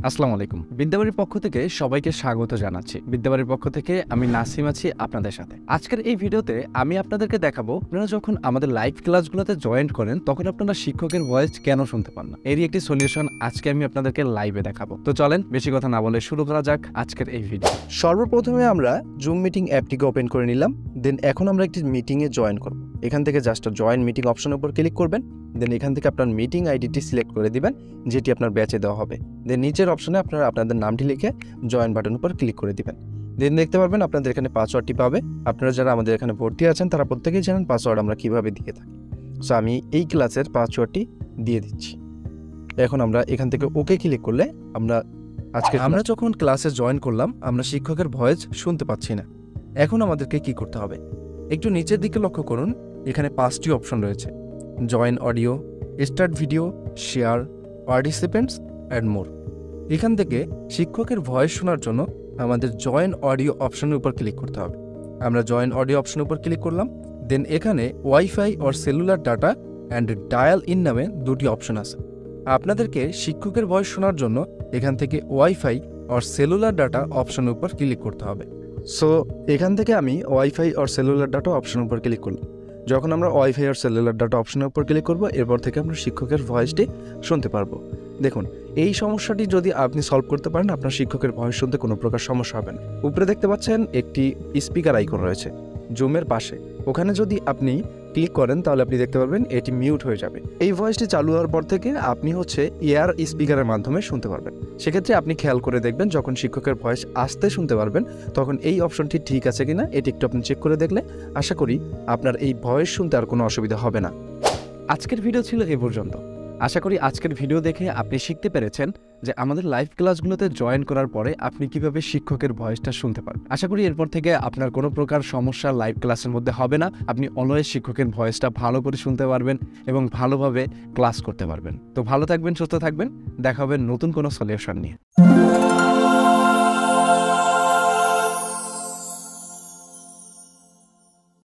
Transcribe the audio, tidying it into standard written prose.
আসসালামু আলাইকুম। বিদ্যাবাড়ির পক্ষ থেকে সবাইকে স্বাগত জানাচ্ছি। বিদ্যাবাড়ির পক্ষ থেকে আমি নাসিম আছি আপনাদের সাথে। আজকের এই ভিডিওতে আমি আপনাদেরকে দেখাবো আপনারা যখন আমাদের লাইভ ক্লাসগুলোতে জয়েন করেন তখন আপনারা শিক্ষকের ভয়েস কেন শুনতে পান না। এরই একটি সলিউশন আজকে আমি আপনাদেরকে লাইভে দেখাবো। তো চলেন বেশি কথা না বলে শুরু করা যাক আজকের এই ভিডিও। সর্বপ্রথমে আমরা জুম মিটিং অ্যাপটিকে ওপেন করে নিলাম। দেন এখন আমরা একটি মিটিংয়ে জয়েন করব। এখান থেকে জাস্ট জয়েন মিটিং অপশনের উপর ক্লিক করবেন। দেন এখান থেকে আপনার মিটিং আইডিটি সিলেক্ট করে দিবেন যেটি আপনার ব্যাচে দেওয়া হবে। দেন নিচের অপশনে আপনারা আপনাদের নামটি লিখে জয়েন বাটনের উপর ক্লিক করে দিবেন। দেন দেখতে পারবেন আপনাদের এখানে পাসওয়ার্ডটি পাবে। আপনারা যারা আমাদের এখানে ভর্তি আছেন তারা প্রত্যেকেই জানেন পাসওয়ার্ড আমরা কীভাবে দিয়ে থাকি। সো আমি এই ক্লাসের পাসওয়ার্ডটি দিয়ে দিচ্ছি। এখন আমরা এখান থেকে ওকে ক্লিক করলে আমরা যখন ক্লাসে জয়েন করলাম আমরা শিক্ষকের ভয়েস শুনতে পাচ্ছি না। এখন আমাদেরকে কি করতে হবে, একটু নিচের দিকে লক্ষ্য করুন, এখানে 5টি অপশন রয়েছে: join audio, start video, share, participants and more. এখান থেকে শিক্ষকের ভয়েস শোনার জন্য আমাদের জয়েন অডিও অপশনের উপর ক্লিক করতে হবে। আমরা জয়েন অডিও অপশনের উপর ক্লিক করলাম। দেন এখানে wifi or cellular data and dial in নামে দুটি অপশন আছে। আপনাদেরকে শিক্ষকের ভয়েস শোনার জন্য এখান থেকে ওয়াইফাই অর সেলুলার ডাটা অপশনের উপর ক্লিক করতে হবে। সো এখান থেকে আমি ওয়াইফাই অর সেলুলার ডাটা অপশনের উপর ক্লিক করলাম। যখন আমরা ওয়াইফাই আর সেলুলার ডাটা অপশনের উপর ক্লিক করব এরপর থেকে আমরা শিক্ষকের ভয়েসটি শুনতে পারবো। দেখুন, এই সমস্যাটি যদি আপনি সলভ করতে পারেন আপনার শিক্ষকের ভয়েস শুনতে কোনো প্রকার সমস্যা হবে না। উপরে দেখতে পাচ্ছেন একটি স্পিকার আইকন রয়েছে জুমের পাশে, ওখানে যদি আপনি ক্লিক করেন তাহলে আপনি দেখতে পারবেন এটি মিউট হয়ে যাবে। এই ভয়েসটি চালু হওয়ার পর থেকে আপনি এয়ার স্পিকারের মাধ্যমে শুনতে পারবেন। সেক্ষেত্রে আপনি খেয়াল করে দেখবেন যখন শিক্ষকের ভয়েস আসতে শুনতে পারবেন তখন এই অপশনটি ঠিক আছে কিনা এটি একটু আপনি চেক করে দেখলে আশা করি আপনার এই ভয়েস শুনতে আর কোনো অসুবিধা হবে না। আজকের ভিডিও ছিল এ পর্যন্ত। আশা করি আজকের ভিডিও দেখে আপনি শিখতে পেরেছেন যে আমাদের লাইভ ক্লাসগুলোতে জয়েন করার পরে আপনি কিভাবে শিক্ষকের ভয়েসটা শুনতে পারবেন। আশা করি এরপর থেকে আপনার কোনো প্রকার সমস্যা লাইভ ক্লাসের মধ্যে হবে না। আপনি অলওয়েজ শিক্ষকের ভয়েসটা ভালো করে শুনতে পারবেন এবং ভালোভাবে ক্লাস করতে পারবেন। তো ভালো থাকবেন, সুস্থ থাকবেন, দেখা হবে নতুন কোনো সলিউশন নিয়ে।